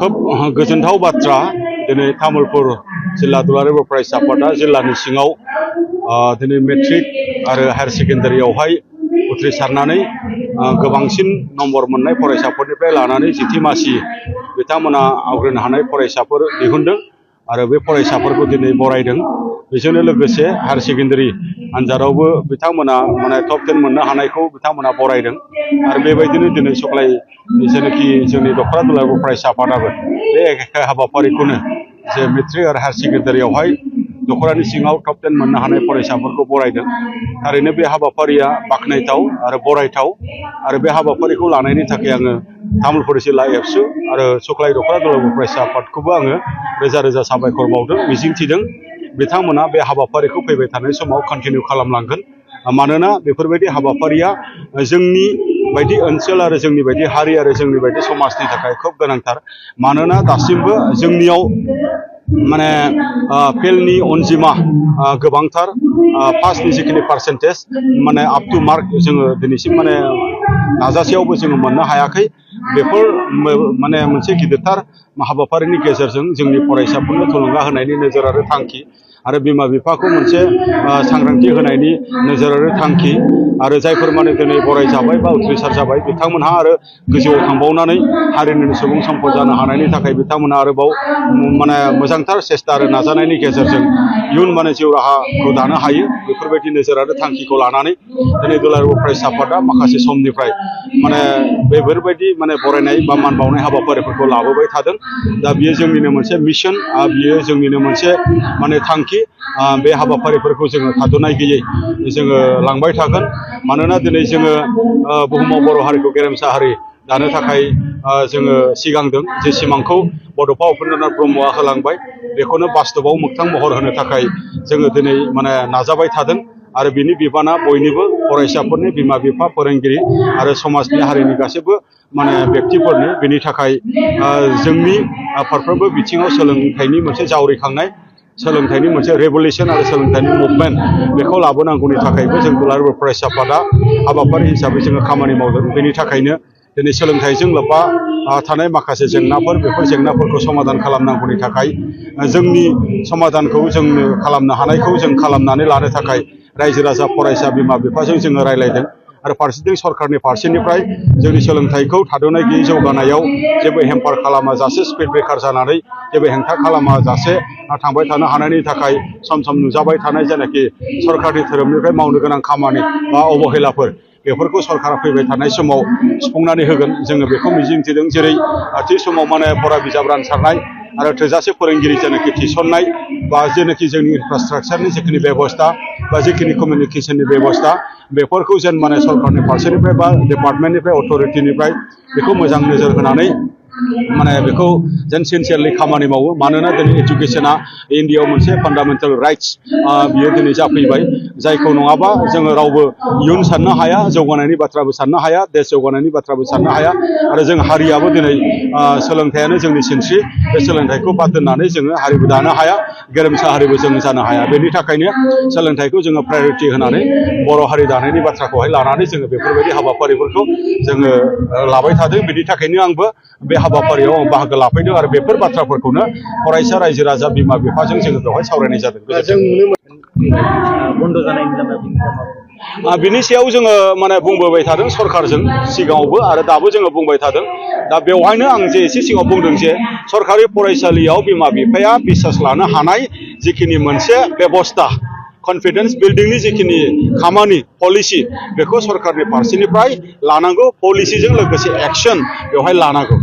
खोब गोजोनथाव बाथ्रा दिनै तामुलपुर जिल्ला दुलाराय बर' फरायसा आफादा जिल्लानि सिङाव दिनै मेट्रिक आरो हायार सेकेन्डारियावहाय उथ्रिसारनानै गोबांसिन नम्बर मोननाय फरायसाफोरनिफ्राय लानानै जिथि मासि बिथांमोना आवग्रिनो हानाय फरायसाफोर दिहुनदों आरो बे फरायसाफोरखौ दिनै बरायदों। बेजोंनो लोगोसे हायार सेकेन्डारि आनजादावबो बिथांमोना माने टप 10 मोननो हानायखौ बिथांमोना बरायदों आरो बेबायदिनो दिनै सख्लाय जेनाखि जोंनि दख'रा दुलाराय बर' फरायसा आफादाबो बे एखे हाबाफारिखौनो जे मेट्रिक आरो हायार सेकेन्डारियावहाय दख'रानि सिङाव टप 10 मोननो हानाय फरायसाफोरखौ बरायदों। थारैनो बे हाबाफारिया बाख्नायथाव आरो बरायथाव आरो बे हाबाफारिखौ लानायनि थाखाय आङो तामुलपुर जिल्ला एबसु आरो सख्लाय दख'रा दुलाराय बर' फरायसा आफादखौबो आङो रोजा रोजा साबायखर बावदों, मिजिंथिदों बिथांमोना बे हाबाफारिखौ फैबाय थानाय समाव कन्टिनिउ खालामलांगोन। मानोना बेफोरबायदि हाबाफारिया जोंनि बायदि ओनसोल आरो जोंनि बायदि हारि आरो जोंनि बायदि समाजनि थाखाय खोब गोनांथार। मानोना दासिमबो जोंनियाव माने फेलनि अनजिमा गोबांथार, पासनि जिखिनि पार्सेन्टेज माने आप टु मार्क जोङो दिनैसिम माने नाजासेयावबो जोङो मोननो हायाखै। बेफोर माने मोनसे गिदिरथार हाबाफारिनि गेजेरजों जोंनि फरायसाफोरनो थुलुंगा होनायनि नोजोर आरो थांखि आरो बिमा बिफाखौ मोनसे सांग्रांथि होनायनि नोजोर आरो थांखि आरो जायफोर माने दिनै बरायजाबाय बा उथ्रिसार जाबाय बिथांमोनहा आरो गोजौआव थांबावनानै हारिनि सुबुं सम्पद जानो हानायनि थाखाय बिथांमोनहा आरोबाव माने मोजांथार सेस्था आरो नाजानायनि गेजेरजों इयुन माने जिउ राहाखौ दानो हायो। बेफोरबायदि नोजोर आरो थांखिखौ लानानै दिनै दुलाराय बर' फरायसा आफादा माखासे समनिफ्राय माने बेफोरबायदि माने बरायनाय बा मान बावनाय हाबाफारिफोरखौ लाबोबाय थादों। दा बियो जोंनिनो मोनसे मिशन, बियो जोंनिनो मोनसे माने थांखि। बे हाबाफारिफोरखौ जोङो थाद'नाय गैयै जोङो लांबाय थागोन। मानोना दिनै जोङो बुहुमाव बर' हारिखौ गेरेमसा हारि दानो थाखाय जोङो सिगांदों। जे सिमांखौ बड'फा उपेन्द्रनाथ ब्रह्मआ होलांबाय बेखौनो बास्तबआव मोगथां महर होनो थाखाय जोङो दिनै माने नाजाबाय थादों आरो बिनि बिबाना बयनिबो फरायसाफोरनि, बिमा बिफा, फोरोंगिरि आरो समाजनि हारिनि गासैबो माने व्यक्तिफोरनि। बेनि थाखाय जोंनि फारफ्रोमबो बिथिङाव सोलोंथाइनि मोनसे जावरिखांनाय, सोलोंथाइनि मोनसे रेभलिउसन आरो सोलोंथाइनि मुभमेन्ट बेखौ लाबोनांगौनि थाखायबो जों दुलाराय बर' फरायसा आफादा हाबाफारि हिसाबै जोङो खामानि मावदों। बेनि थाखायनो दिनै सोलोंथाइजों लोब्बा थानाय माखासे जेंनाफोर, बेफोर जेंनाफोरखौ समाधान खालामनांगौनि थाखाय जोंनि समाधानखौ जोंनो खालामनो हानायखौ जों खालामनानै लानो थाखाय रायजो राजा, फरायसा, बिमा बिफाजों जोङो रायज्लायदों आरो फारसेथिं सरकारनि फारसेनिफ्राय जोंनि सोलोंथाइखौ थाद'नाय गैयै जौगानायाव जेबो हेम्पार खालामा जासे, स्पिड ब्रेकार जानानै जेबो हेंथा खालामा जासे थांबाय थानो हानायनि थाखाय सम सम नुजाबाय थानाय जेनाखि सरकारनि धोरोमनिफ्राय मावनो गोनां खामानि बा अबहेलाफोर बेफोरखौ सरकारा फैबाय थानाय समाव सुफुंनानै होगोन जोङो बेखौ मिजिंथिदों। जेरै थि समाव माने फरा बिजाब रानसारनाय आरो थोजासे फोरोंगिरि जेनाखि थिसननाय बा जेनाखि जोंनि इनफ्रास्ट्राक्चारनि जिखिनि बेबस्था बा जिखिनि कमिउनिकेसननि बेबस्था बेफोरखौ जेन माने सरकारनि फारसेनिफ्राय बा डिपार्टमेन्टनिफ्राय, अथ'रिटिनिफ्राय बेखौ मोजां नोजोर होनानै माने बेखौ जेन सिनसियारलि खामानि मावो। मानोना दिनै एजुकेसना इन्डियायाव मोनसे फान्डामेन्टेल राइट्स बियो दिनै जाफैबाय, जायखौ नङाबा जोङो रावबो इयुन साननो हाया, जौगानायनि बाथ्राबो साननो हाया, देश जौगानायनि बाथ्राबो साननो हाया आरो जों हारियाबो दिनै सोलोंथाइयानो जोंनि सिनस्रि। बे सोलोंथाइखौ बाद दोननानै जोङो हारिबो दानो हाया, गेरेमसा हारिबो जों जानो हाया। बेनि थाखायनो सोलोंथाइखौ जोङो प्रायरिटि होनानै बर' हारि दानायनि बाथ्राखौहाय लानानै जोङो बेफोरबायदि हाबाफारिफोरखौ जोङो लाबाय थादों। बेनि थाखायनो आंबो बे हाबाफारियाव बाहागो लाफैदों आरो बेफोर बाथ्राफोरखौनो फरायसा, रायजो राजा, बिमा बिफाजों जोङो बेवहाय सावरायनाय जादों। बिनि सायाव जोङो माने बुंबोबाय थादों सरकारजों सिगाङावबो आरो दाबो जोङो बुंबाय थादों। दा बेवहायनो आं जे एसे सिगाङाव बुंदों जे सरकारि फरायसालियाव बिमा बिफाया बिसास लानो हानाय जिखिनि मोनसे बेबस्था, कनफिडेन्स बिल्डिंनि जिखिनि खामानि, पलिसि बेखौ सरकारनि फारसेनिफ्राय लानांगौ। पलिसिजों लोगोसे एक्सन बेवहाय लानांगौ।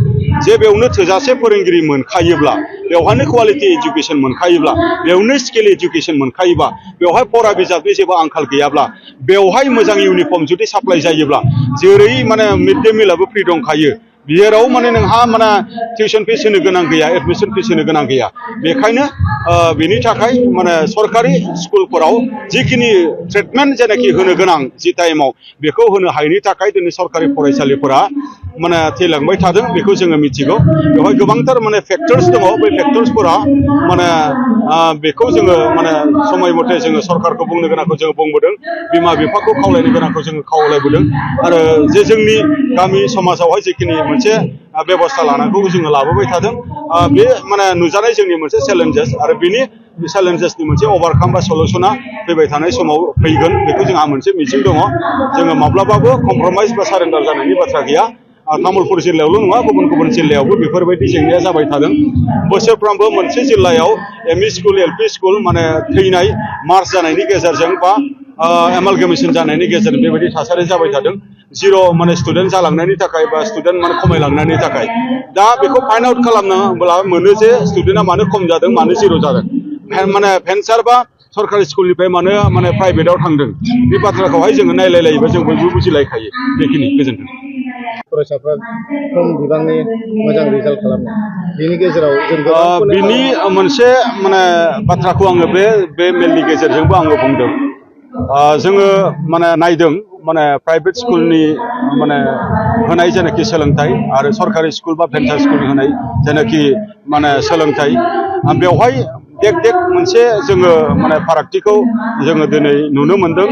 जे बेयावनो थोजासे फोरोंगिरि मोनखायोब्ला, बेवहायनो क्वालिटि एजुकेसन मोनखायोब्ला, बेयावनो स्किल एजुकेसन मोनखायोबा, बेवहाय फरा बिजाबनि जेबो आंखाल गैयाब्ला, बेवहाय मोजां इउनिफर्म जुदि साप्लाइ जायोब्ला, जेरै माने मिड डे मिलाबो फ्रि दंखायो, जेराव माने नोंहा माने टिउसन फिस होनो गोनां गैया, एडमिसन फिस होनो गोनां गैया। बेखायनो बेनि थाखाय माने सरकारि स्कुलफोराव जिखिनि ट्रिटमेन्ट जेनाखि होनो गोनां जि टाइमाव बेखौ होनो हायैनि थाखाय दिनै सरकारि फरायसालिफोरा माने थैलांबाय थादों बेखौ जोङो मिथिगौ बेवहाय गोबांथार माने फेक्टर्स दङ बै फेक्टर्सफोरा माने बेखौ जोङो माने समय मथे जोङो सरकारखौ बुंनो गोनांखौ जोङो बुंबोदों बिमा बिफाखौ खावलायनो गोनांखौ जोङो खावलायबोदों आरो जे जोंनि गामि समाजावहाय जिखिनि मोनसे बेबस्था लानांगौ जोङो लाबोबाय थादों बे माने नुजानाय जोंनि मोनसे चेलेन्जेस आरो बिनि चेलेन्जेसनि मोनसे ओभारकाम बा सलुसना फैबाय थानाय समाव फैगोन बेखौ जोंहा मोनसे मिजिं दङ जोङो माब्लाबाबो कमप्रमाइज बा सारेन्डार जानायनि बाथ्रा गैया तामुलपुर जिल्लायावल' नङा गुबुन गुबुन जिल्लायावबो बेफोरबायदि जेंनाया जाबाय थादों बोसोरफ्रोमबो मोनसे जिल्लायाव एमइ स्कुल एलपि स्कुल माने थैनाय मार्च जानायनि गेजेरजों बा एमालगेमेसन जानायनि गेजेरजों बेबायदि थासारि जाबाय थादों जिर' माने स्टुडेन्ट जालांनायनि थाखाय बा स्टुडेन्ट माने खमायलांनायनि थाखाय दा बेखौ फाइन्ड आउट खालामनोब्ला मोनो जे स्टुडेन्टआ मानो खम जादों मानो जिर' जादों माने भेन्सार बा सरकारि स्कुलनिफ्राय मानो माने प्राइभेटाव थांदों बे बाथ्राखौहाय जोङो नायलायलायोबा जों बयबो बुजिलायखायो बेखिनि गोजोन्थों फरायसाफ्रा खम बिबांनि मोजां रिजाल्ट खालामो बेनि गेजेराव जों बिनि मोनसे माने बाथ्राखौ आङो बे मेलनि गेजेरजोंबो आङो बुंदों जोङो माने नायदों माने प्राइभेट स्कुलनि माने होनाय जेनाखि सोलोंथाइ आरो सरकारि स्कुल बा भेन्सार स्कुल होनाय जेनाखि माने सोलोंथाइ बेवहाय देख मोनसे जोङो माने फारागथिखौ जोङो दिनै नुनो मोनदों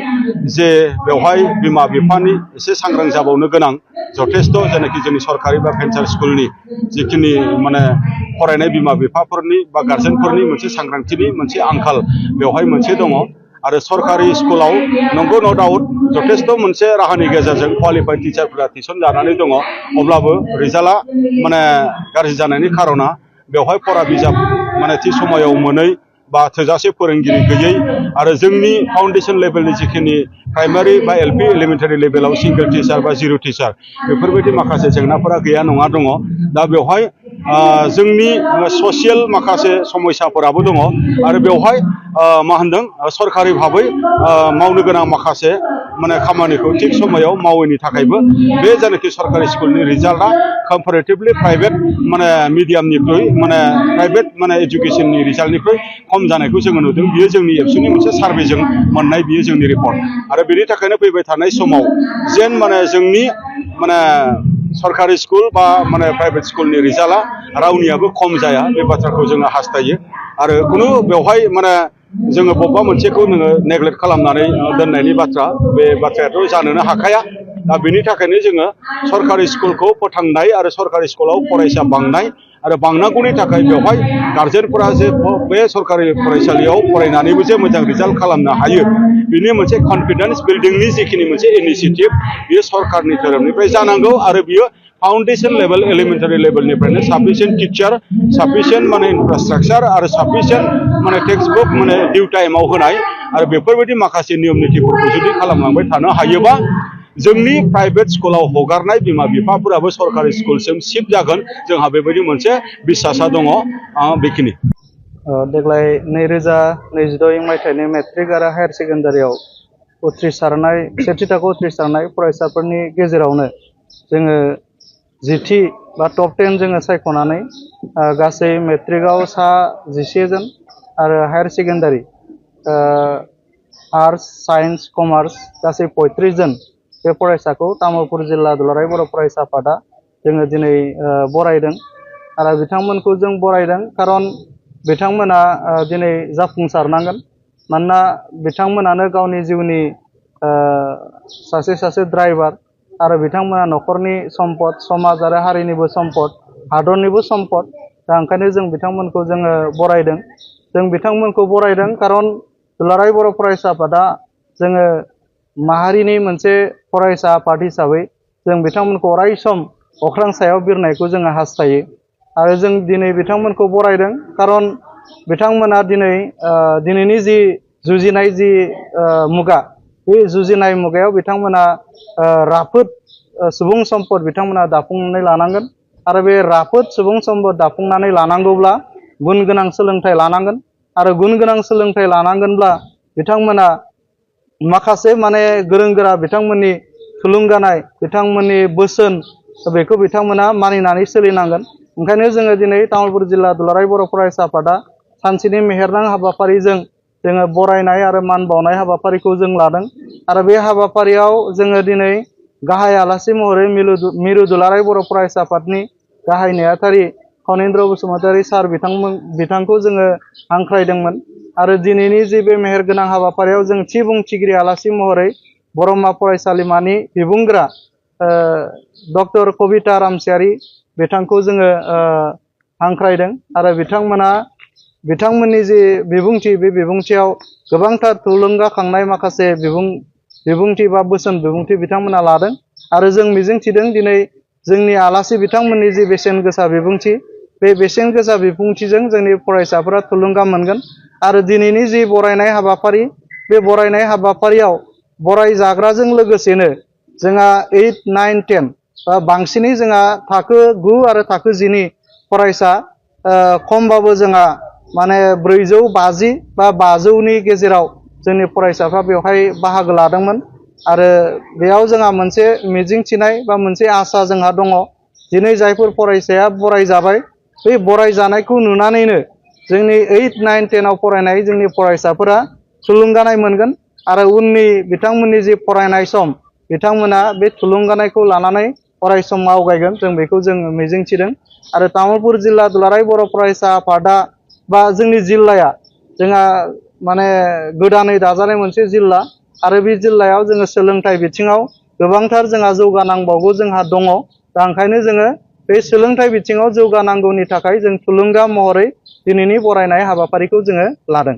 जे बेवहाय बिमा बिफानि एसे सांग्रां जाबावनो गोनां जथेस्थ' जेनाखि जोंनि सरकारि बा भेन्सार स्कुलनि जिखिनि माने फरायनाय बिमा बिफाफोरनि बा गार्जेनफोरनि मोनसे सांग्रांथिनि मोनसे आंखाल बेवहाय मोनसे दङ आरो सरकारि स्कुलाव नंगौ न' डाउट जथेस्थ' मोनसे राहानि गेजेरजों क्वालिफाइड टिचारफोरा थिसन जानानै दङ अब्लाबो रिजाल्टआ माने गाज्रि जानायनि खार'ना बेवहाय फरा बिजाब माने थि समायाव मोनै बा थोजासे फोरोंगिरि गैयै आरो जोंनि फाउन्डेसन लेभेलनि जिखिनि प्राइमारि बा एलपि एलिमेन्टारि लेभेलाव सिंगल टिचार बा जिर' टिचार बेफोरबायदि माखासे जेंनाफोरा गैया नङा दङ दा बेवहाय जोंनि ससियेल माखासे समस्याफोराबो दङ आरो बेवहाय मा होनदों सरकारि भाबै मावनो गोनां माखासे माने खामानिखौ थिग समायाव मावैनि थाखायबो बे जायनाखि सरकारि स्कुलनि रिजाल्टआ कम्पेरेटिभलि प्राइभेट माने मिडियामनिख्रुइ माने प्राइभेट माने एजुकेसननि रिजाल्टनिख्रुइ खम जानायखौ जोङो नुदों बियो जोंनि एबसुनि मोनसे सार्भेजों मोननाय बियो जोंनि रिपर्ट आरो बेनि थाखायनो फैबाय थानाय समाव जेन माने जोंनि माने सरकारि स्कुल बा माने प्राइभेट स्कुलनि रिजाल्टआ रावनियाबो खम जाया बे बाथ्राखौ जोङो हास्थायो आरो खुनु बेवहाय माने जोङो बबेबा मोनसेखौ नोङो नेग्लेक्ट खालामनानै दोननायनि बाथ्रा बे बाथ्रायाथ' जानोनो हाखाया दा बेनि थाखायनो जोङो सरकारि स्कुलखौ फोथांनाय आरो सरकारि स्कुलाव फरायसा बांनाय आरो बांनांगौनि थाखाय बेवहाय गार्जेनफोरा जे बे सरकारि फरायसालियाव फरायनानैबो जे मोजां रिजाल्ट खालामनो हायो बिनि मोनसे कनफिडेन्स बिल्डिंनि जिखिनि मोनसे इनिसिएटिभ बियो सरकारनि धोरोमनिफ्राय जानांगौ आरो बियो फाउन्डेसन लेभेल एलिमेन्टारि लेभेलनिफ्रायनो साफिसियेन्ट टिचार साफिसियेन्ट माने इनफ्रास्ट्राक्चार आरो साफिसियेन्ट माने टेक्सट बुक माने डिउ टाइमाव होनाय आरो बेफोरबायदि माखासे नियम नितिफोरखौ जुदि खालामलांबाय थानो हायोबा जोंनि प्राइभेट स्कुलाव हगारनाय बिमा बिफाफोराबो सरकारि स्कुलसिम शिफ्ट जागोन जोंहा बेबायदि मोनसे बिसासा दङ बेखिनि देग्लाय 2022 मायथाइनि मेट्रिक आरो हायार सेकेन्डारियाव उथ्रिसारनाय सेथि थाखोआव उथ्रिसारनाय फरायसाफोरनि गेजेरावनो जोङो जिथि बा टप 10 जोङो सायख'नानै गासै मेट्रिकआव सा 11 जन आरो higher secondary arts science commerce गासै 35 जन बे फरायसाखौ तामुलपुर जिल्ला दुलाराय बर' फरायसा आफादा जोङो दिनै बरायदों आरो बिथांमोनखौ जों बरायदों खारन बिथांमोना दिनै जाफुंसारनांगोन मानोना बिथांमोनानो गावनि जिउनि सासे ड्राइभार आरो बिथांमोना न'खरनि सम्पद समाज आरो हारिनिबो सम्पद हादरनिबो सम्पद दा ओंखायनो जों बिथांमोनखौ जोङो बरायदों जों बिथांमोनखौ बरायदों खारन दुलाराय बर' फरायसा आफादा जोङो माहारिनि मोनसे फरायसा आफाद हिसाबै जों बिथांमोनखौ अराय सम अख्रां सायाव बिरनायखौ जोङो हास्थायो आरो जों दिनै बिथांमोनखौ बरायदों खारन बिथांमोना दिनैनि जि जुजिनाय जि मुगा बे जुजिनाय मुगायाव बिथांमोना राफोद सुबुं सम्पद बिथांमोना दाफुंनानै लानांगोन आरो बे राफोद सुबुं सम्पद दाफुंनानै लानांगौब्ला गुन गोनां सोलोंथाइ लानांगोन आरो गुन गोनां सोलोंथाइ लानांगोनब्ला बिथांमोना माखासे माने गोरों गोरा बिथांमोननि थुलुंगानाय बिथांमोननि बोसोन बेखौ बिथांमोना मानिनानै सोलिनांगोन ओंखायनो जोङो दिनै तामुलपुर जिल्ला दुलाराय बर' फरायसा आफादा सानसेनि मेहेरनां हाबाफारिजों जोङो बरायनाय आरो मान बावनाय हाबाफारिखौ जों लादों आरो बे हाबाफारियाव जोङो दिनै गाहाय आलासि महरै मिरु दुलाराय बर' फरायसा आफादनि गाहाय नेहाथारि खनीन्द्र बसुमतारी सार बिथांखौ जोङो हांख्रायदोंमोन आरो दिनैनि जे बे मेहेरगोनां हाबाफारियाव जों थि बुंथिगिरि आलासि महरै बरमा फरायसालिमानि बिबुंग्रा डक्टर कबिता रामसियारि बिथांखौ जोङो हांख्रायदों आरो बिथांमोननि जे बिबुंथि बे बिबुंथियाव गोबांथार थुलुंगाखांनाय माखासे बिबुंथि बा बोसोन बिबुंथि बिथांमोना लादों आरो जों मिजिंथिदों दिनै जोंनि आलासि बिथांमोननि जि बेसेन गोसा बिबुंथि बे बेसेन गोसा बिबुंथिजों जोंनि फरायसाफोरा थुलुंगा मोनगोन आरो दिनैनि जि बरायनाय हाबाफारि बे बरायनाय हाबाफारियाव बराय जाग्राजों लोगोसेनो जोंहा 8, 9, 10 बांसिनै जोंहा थाखो 9 आरो थाखो 10 नि फरायसा खमबाबो जोंहा माने 450 बा 500नि गेजेराव जोंनि फरायसाफ्रा बेवहाय बाहागो लादोंमोन आरो बेयाव जोंहा मोनसे मिजिंथिनाय बा मोनसे आसा जोंहा दङ दिनै जायफोर फरायसाया बरायजाबाय बे बरायजानायखौ नुनानैनो जोंनि 8, 9, 10 आव फरायनाय जोंनि फरायसाफोरा थुलुंगानाय मोनगोन आरो उननि बिथांमोननि जे फरायनाय सम बिथांमोना बे थुलुंगानायखौ लानानै अरायसम आवगायगोन जों बेखौ जों मिजिंथिदों आरो तामुलपुर जिल्ला दुलाराय बर' फरायसा आफादा बा जोंनि जिल्लाया जोंहा माने गोदानै दाजानाय मोनसे जिल्ला आरो बे जिल्लायाव जोङो सोलोंथाइ बिथिङाव गोबांथार जोंहा जौगानांबावगौ जोंहा दङ दा ओंखायनो जोङो बे सोलोंथाइ बिथिङाव जौगानांगौनि थाखाय जों थुलुंगा महरै दिनैनि बरायनाय हाबाफारिखौ जोङो लादों।